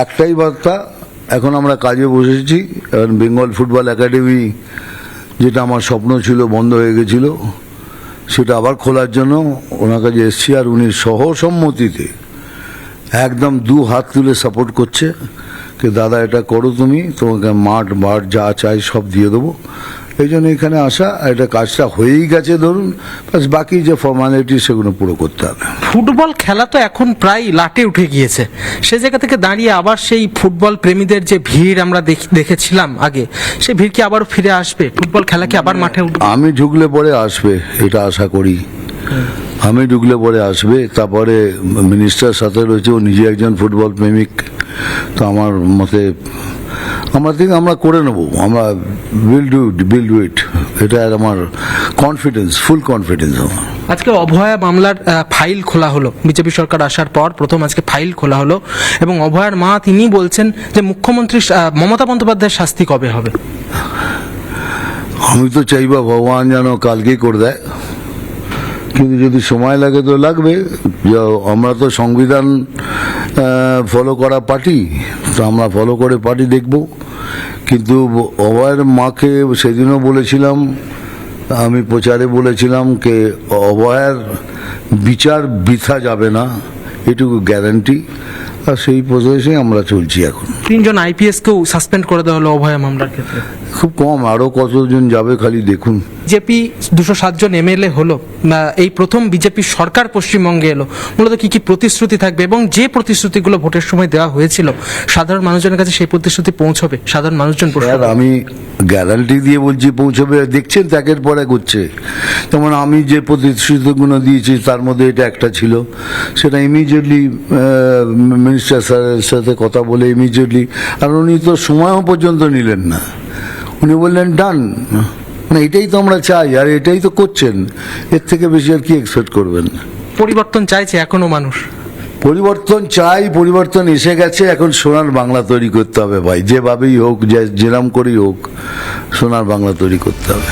একটাই বার্তা, এখন আমরা কাজে বসেছি। এখন বেঙ্গল ফুটবল একাডেমি, যেটা আমার স্বপ্ন ছিল বন্ধ হয়ে গেছিল, সেটা আবার খোলার জন্য ওনার কাছে এসছি। আর উনি সহসম্মতিতে একদম দু হাত তুলে সাপোর্ট করছে যে দাদা এটা করো, তুমি, তোমাকে মাঠ যা চাই সব দিয়ে দেবো। এই জন্য এখানে আসা। এটা কাজটা হয়েই গেছে ধরুন, বাস বাকি যে ফর্মালিটি সেগুলো পুরো করতে হবে। ফুটবল খেলা তো এখন প্রায় লাটে উঠে গিয়েছে, সে জায়গা থেকে দাঁড়িয়ে আবার সেই ফুটবল প্রেমীদের যে ভিড় আমরা দেখেছিলাম আগে, সেই ভিড় কি আবার ফিরে আসবে? ফুটবল খেলা কি আবার মাঠে উঠবে? আমি ঢুকলে পরে আসবে, এটা আশা করি। আমি ঢুকলে পরে আসবে। তারপরে মিনিস্টার সাথে রয়েছে, ও নিজে একজন ফুটবল প্রেমিক। তো আমার মতে আমরা করে নেবো, আমরা উইল ডু ইট। এটা আমার কনফিডেন্স, ফুল কনফিডেন্স আমার। আজকে অভয়া মামলার ফাইল খোলা হলো, বিজেপি সরকার আসার পর প্রথম আজকে ফাইল খোলা হলো, এবং অভয়ার মা তিনি বলছেন যে মুখ্যমন্ত্রী মমতা বন্দ্যোপাধ্যায়ের শাস্তি কবে হবে? আমি তো চাইবা ভগবান যেন কালকেই করে দেয়, কিন্তু যদি সময় লাগে তো লাগবে। আমরা তো সংবিধান ফলো করা পার্টি, তো আমরা ফলো করে পার্টি দেখব। কিন্তু অভয়ের মাকে সেদিনও বলেছিলাম, আমি প্রচারে বলেছিলাম যে অভয়ের বিচার বৃথা যাবে না, এটুকু গ্যারান্টি। আর সেই প্রসেসে আমরা চলছি এখন। 3 জন আইপিএসকেও সাসপেন্ড করে দেওয়া হলো অভয়া মামলার ক্ষেত্রে। খুব কম, আরও কতজন যাবে খালি দেখুন। বিজেপি 207 জন এমএলএ হলো, এই প্রথম বিজেপি সরকার পশ্চিমবঙ্গে এলো। মূলত কি কি প্রতিশ্রুতি থাকবে, এবং যে প্রতিশ্রুতিগুলো ভোটের সময় দেওয়া হয়েছিল সাধারণ মানুষজনের কাছে সেই প্রতিশ্রুতি পৌঁছবে? সাধারণ মানুষজন আমি গ্যারান্টি দিয়ে বলছি পৌঁছবে। দেখছেন একের পর এক হচ্ছে। যেমন আমি যে প্রতিশ্রুতিগুলো দিয়েছি তার মধ্যে এটা একটা ছিল, সেটা ইমিডিয়েটলি মিনিস্টার স্যারের সাথে কথা বলে ইমিডিয়েটলি, আর উনি তো সময়ও পর্যন্ত নিলেন না, উনি বললেন ডান। মানে এটাই তো আমরা চাই, আর এটাই তো করছেন। এর থেকে বেশি আর কি এক্সপেক্ট করবেন? পরিবর্তন চাইছে এখনো মানুষ, পরিবর্তন চাই, পরিবর্তন এসে গেছে। এখন সোনার বাংলা তৈরি করতে হবে ভাই, যেভাবেই হোক, যেরম করেই হোক, সোনার বাংলা তৈরি করতে হবে।